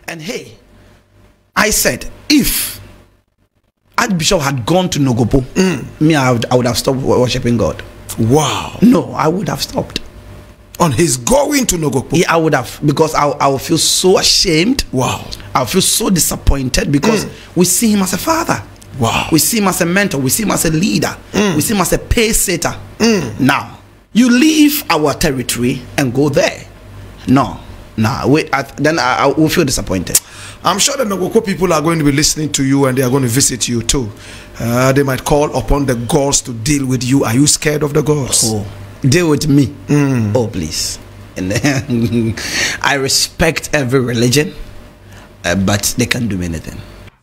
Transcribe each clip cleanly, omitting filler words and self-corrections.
And hey, I said, if Archbishop had gone to Nogopko, I would have stopped worshiping God. Wow. No, I would have stopped. On his going to Nogopko? Yeah, I would have, because I would feel so ashamed. Wow. I would feel so disappointed, because we see him as a father. Wow. We see him as a mentor. We see him as a leader. We see him as a pace setter. Now, you leave our territory and go there. No. Wait, then I will feel disappointed. I'm sure the Nogopko people are going to be listening to you, and they are going to visit you too. They might call upon the gods to deal with you. Are you scared of the gods? Oh, deal with me. Oh, please. And I respect every religion, but they can't do me anything.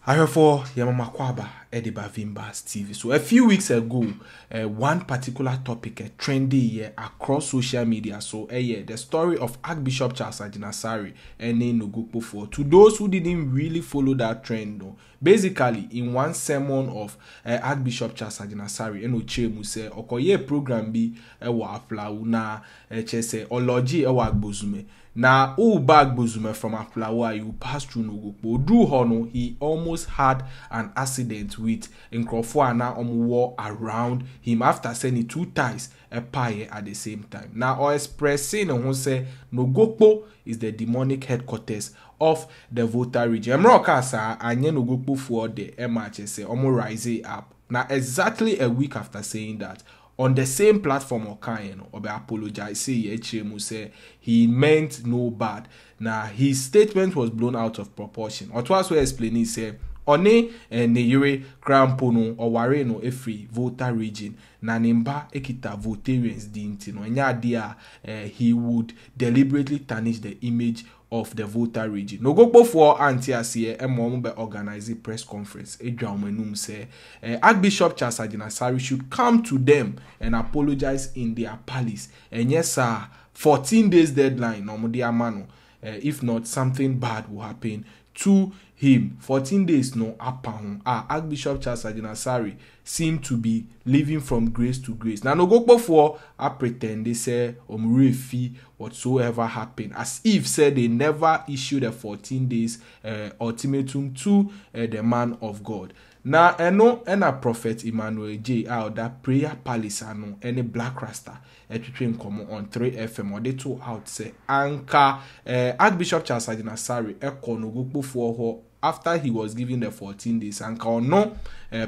I heard for Yamama Kwaba Ediba Vimbas TV. So a few weeks ago, one particular topic trendy across social media. So the story of Archbishop Charles Agyinasare and Nogopko for. To those who didn't really follow that trend, no, basically in one sermon of Archbishop Charles Agyinasare and Ochemu say okoye program bi ewa Aflao na chese ology ewa Agbozome. Na Agbozome from Aflao, you pass through Nogopko. Drew Hono, he almost had an accident with Nkrofo war around him after sending 2 ties a pie at the same time. Now, or expressing who say Nogopko is the demonic headquarters of the Volta Region. Mrokasa anye Nogopko for the MHS rise up. Now, exactly a week after saying that, on the same platform or apologize say he meant no bad. Now his statement was blown out of proportion. Or twice we explain he said one ne yure crampono or wareno efri Volta Region na nimba ekita Voltarians dinti no nya dia he would deliberately tarnish the image of the Volta Region. Nogokpo for anti-asiye be organize a press conference. Say Archbishop Charles Agyinasare should come to them and apologize in their palace. And yes, sir, 14 days deadline. If not, something bad will happen to him. 14 days no upon. Archbishop Charles Agyinasare seem to be living from grace to grace. Now Nogokpo for I pretend they say fee whatsoever happened, as if said they never issued a 14 days ultimatum to the man of God. Now and a prophet Emmanuel Adjei out that prayer palace any black rasta between common on 3FM or they two out say anchor Archbishop Charles Agyinasare Nogokpo for after he was given the 14 days and no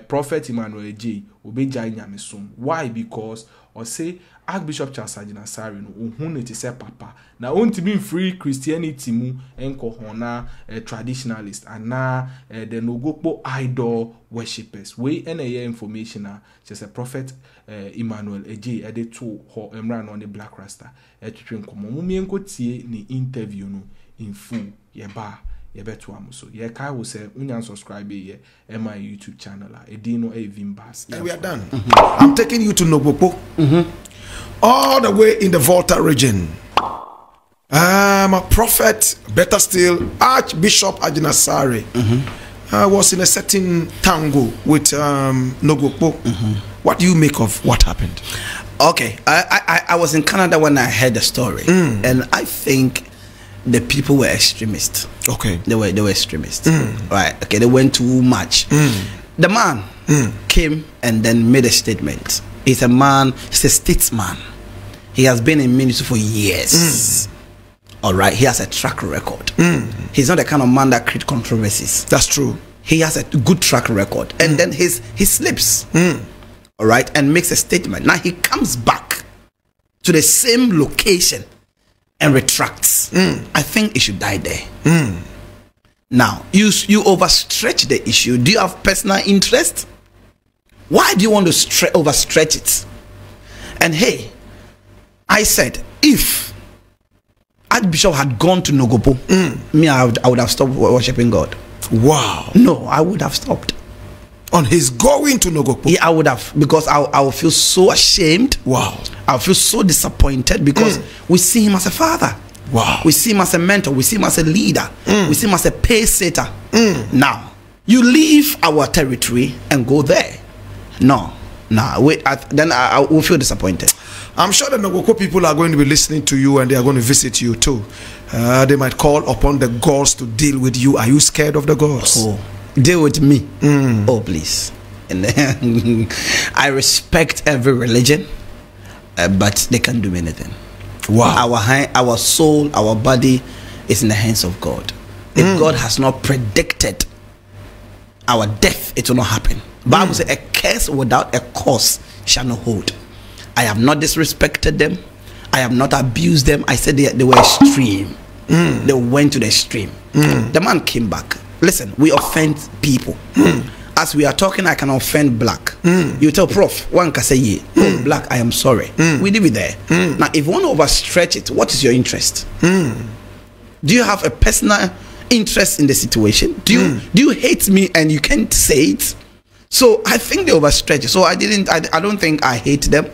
prophet Emmanuel Adjei obeja nyamesum. Why? Because or say Archbishop Charles Agyinasare no ohun it say papa na won't be free Christianity mu enko hona traditionalist and na the Nogopko idol worshippers. We any information just a prophet Emmanuel Adjei ede to ho emran on the black rasta etwetwen komo mu mienko tie ni interview no in full yeba so yeah, Kai will say unyan subscribe here my YouTube channel edino vimbas. And we are done. I'm taking you to Nogopko, all the way in the Volta Region. A prophet, better still, Archbishop Agyinasare was in a certain tango with Nogopko. What do you make of what happened? Okay, I was in Canada when I heard the story, and I think the people were extremists. Okay, they were extremists. Right? Okay, they went too much. The man came and then made a statement. He's a man. He's a statesman. He has been in ministry for years. All right, he has a track record. He's not the kind of man that creates controversies. That's true. He has a good track record, and then he slips. All right, and makes a statement. Now he comes back to the same location and retracts. I think it should die there. Now, you overstretch the issue. Do you have personal interest? Why do you want to overstretch it? And hey, I said, if Archbishop had gone to Nogopko, I would have stopped worshiping God. Wow. No, I would have stopped. On his going to Nogopko? Yeah, I would have, because I would feel so ashamed. Wow. I would feel so disappointed, because we see him as a father. Wow. We see him as a mentor. We see him as a leader. We see him as a pace setter. Now, you leave our territory and go there. No. Nah, wait. Then I will feel disappointed. I'm sure the Nogokpo people are going to be listening to you and they are going to visit you too. They might call upon the gods to deal with you. Are you scared of the gods? Oh, deal with me. Oh, please. And I respect every religion, but they can't do me anything. Wow. Our soul, our body is in the hands of God. If God has not predicted our death, it will not happen. Bible says a curse without a cause shall not hold. I have not disrespected them. I have not abused them. I said they were extreme. They went to the extreme. The man came back. Listen, we offend people. As we are talking, I can offend black. You tell Prof, one can say, yeah, oh, black, I am sorry. We leave it there. Now, if you want to overstretch it, what is your interest? Do you have a personal interest in the situation? Do you hate me and you can't say it? So I think they overstretch it. So I don't think I hate them,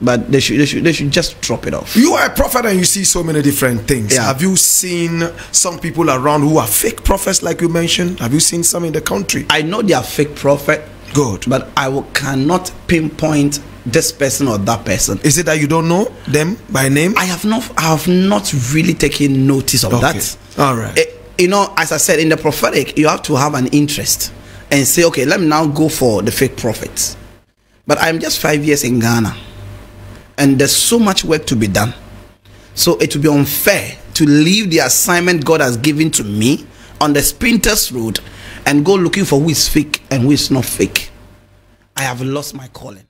but they should just drop it off. You are a prophet and you see so many different things. Yeah. Have you seen some people around who are fake prophets like you mentioned? Have you seen some in the country? I know they are fake prophet. Good. But I cannot pinpoint this person or that person. Is it that you don't know them by name? I have not really taken notice of that. All right. You know, as I said, in the prophetic, you have to have an interest and say, okay, let me now go for the fake prophets. But I'm just 5 years in Ghana, and there's so much work to be done. So it would be unfair to leave the assignment God has given to me on the sprinter's road and go looking for who is fake and who is not fake. I have lost my calling.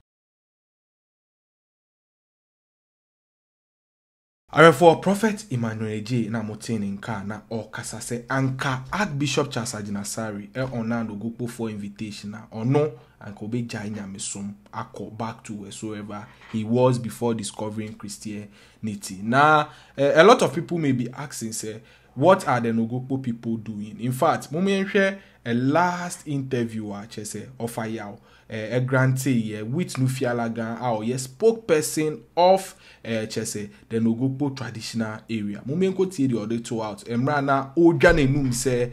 For Prophet Emmanuel Adjei na motin nka na okasa se anka Archbishop Charles Agyinasare ona Nogoppo for invitation na ono anka obeja nyamesom akọ back to wheresoever he was before discovering Christianity. Now a lot of people may be asking, say, what are the Nogoppo people doing? In fact, momenhwe a last interviewer chese Aflao a grantee with Nufialagan our spokesperson of chese the Nogoppo traditional area. Momenko tie the other two out. Emrana Odwane num say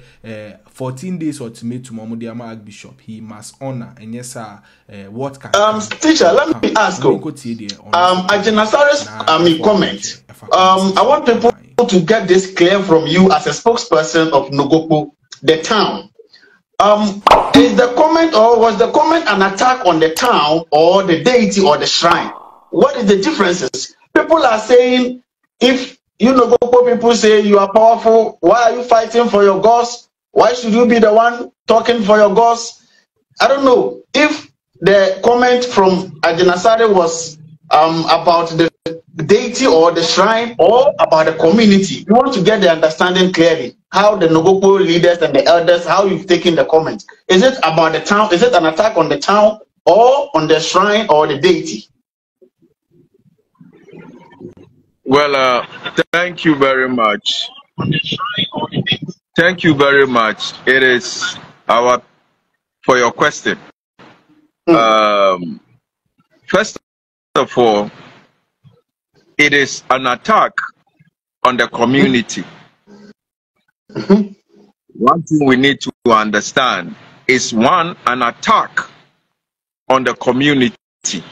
14 days ultimatum Amodiama Archbishop he must honor and yes sir what can teacher, let me ask you Agyinasare's comment. I want people to get this clear from you as a spokesperson of Nogoppo, the town. Is the comment or was the comment an attack on the town or the deity or the shrine? What is the differences? People are saying, if you Nogoppo people say you are powerful, why are you fighting for your gods? Why should you be the one talking for your gods? I don't know if the comment from Agyinasare was about the deity or the shrine or about the community. We want to get the understanding clearly. How the Nogoppo leaders and the elders, how you've taken the comment. Is it about the town? Is it an attack on the town or on the shrine or the deity? Well, thank you very much. Thank you very much. It is for your question. First of all, it is an attack on the community. One thing we need to understand is an attack on the community.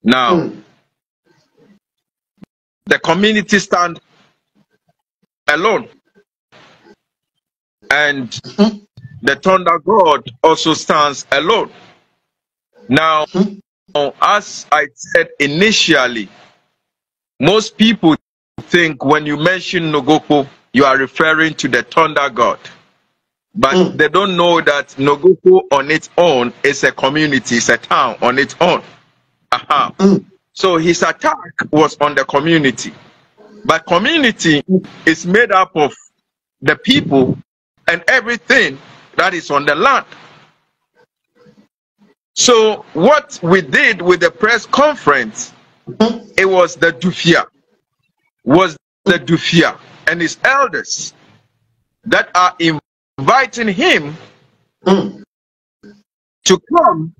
Now, the community stand alone, and the thunder god also stands alone. Now, as I said initially, most people think when you mention Nogoppo, you are referring to the thunder god. But they don't know that Nogoppo on its own is a community, it's a town on its own. So his attack was on the community. But community is made up of the people and everything that is on the land. So what we did with the press conference, it was the Dufia, and his elders that are inviting him to come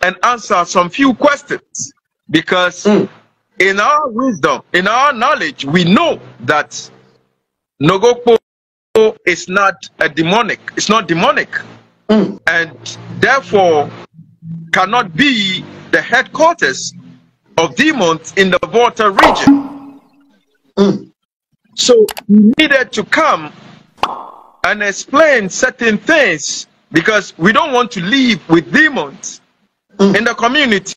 and answer some few questions. Because in our wisdom, in our knowledge, we know that Nogoppo is not a demonic, it's not demonic, and therefore cannot be the headquarters of demons in the Volta region. So he needed to come and explain certain things because we don't want to live with demons in the community.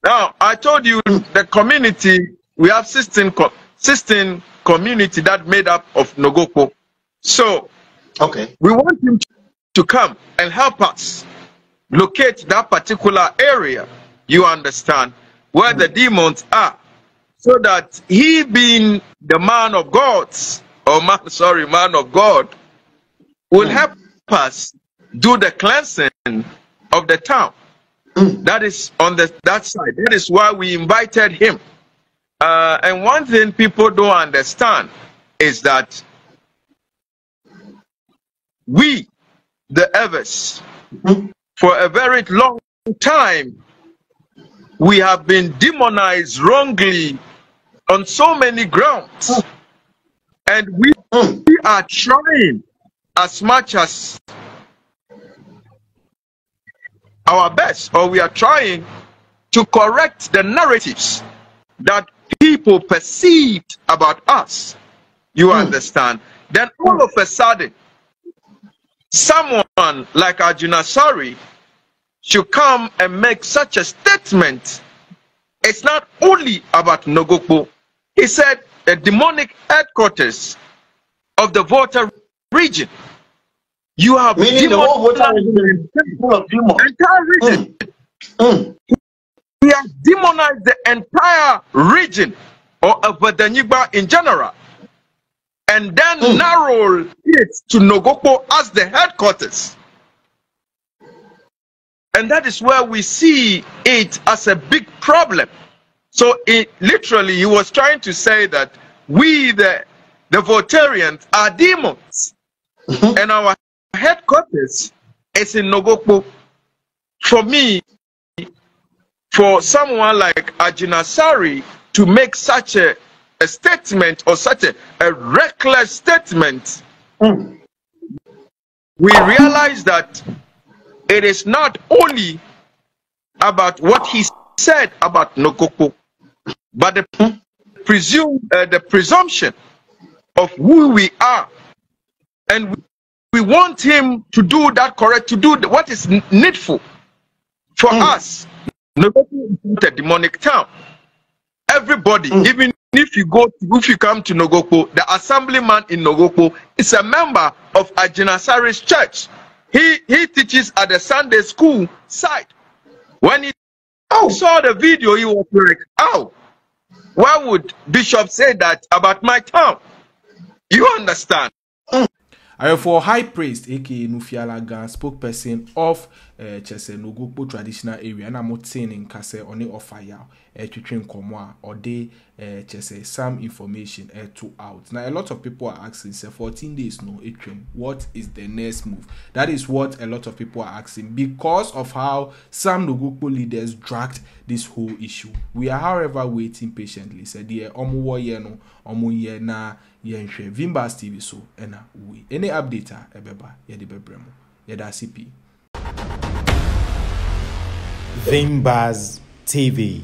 Now, I told you the community, we have 16 community that made up of Nogopko. So, we want him to come and help us locate that particular area, you understand, where the demons are, so that he being the man of God, man of God, will help us do the cleansing of the town. That is on that side. That is why we invited him. And one thing people don't understand is that we, the Evers, for a very long time, we have been demonized wrongly on so many grounds. And we are trying as much as our best, or we are trying to correct the narratives that people perceived about us. You understand? Then all of a sudden, someone like Agyinasare should come and make such a statement. It's not only about Nogokpo. He said the demonic headquarters of the Volta region. You have meaning the whole Volta region full of demons. Entire region. He has demonized the entire region or Agbozome in general, and then narrowed it to Nogopko as the headquarters. And that is where we see it as a big problem. So literally he was trying to say that we, the Voltarians, are demons. And our headquarters is in Nogopko. For me, for someone like Agyinasare to make such a statement or such a reckless statement, we realize that it is not only about what he said about Nogopko, but the presumption of who we are. And we want him to do that correct, to do what is needful for us. Nogopko is not a demonic town. Everybody, even if you come to Nogopko, the assemblyman in Nogopko is a member of Agyinasare's church. He teaches at the Sunday school side. When he saw the video, he was like, "Oh, why would Bishop say that about my town?" You understand? For high priest, aka Nufialaga, spokesperson of Chese Nogopko traditional area, and I'm not saying in Kase on the offer to train Komwa or they Chese some information to out. Now a lot of people are asking, say 14 days no train. What is the next move? That is what a lot of people are asking because of how some Nogopko leaders dragged this whole issue. We are, however, waiting patiently. Say the omu na yenhwe Vimbas TV so ena we any update ebeba yede bebremo yeda CP Vimbas TV.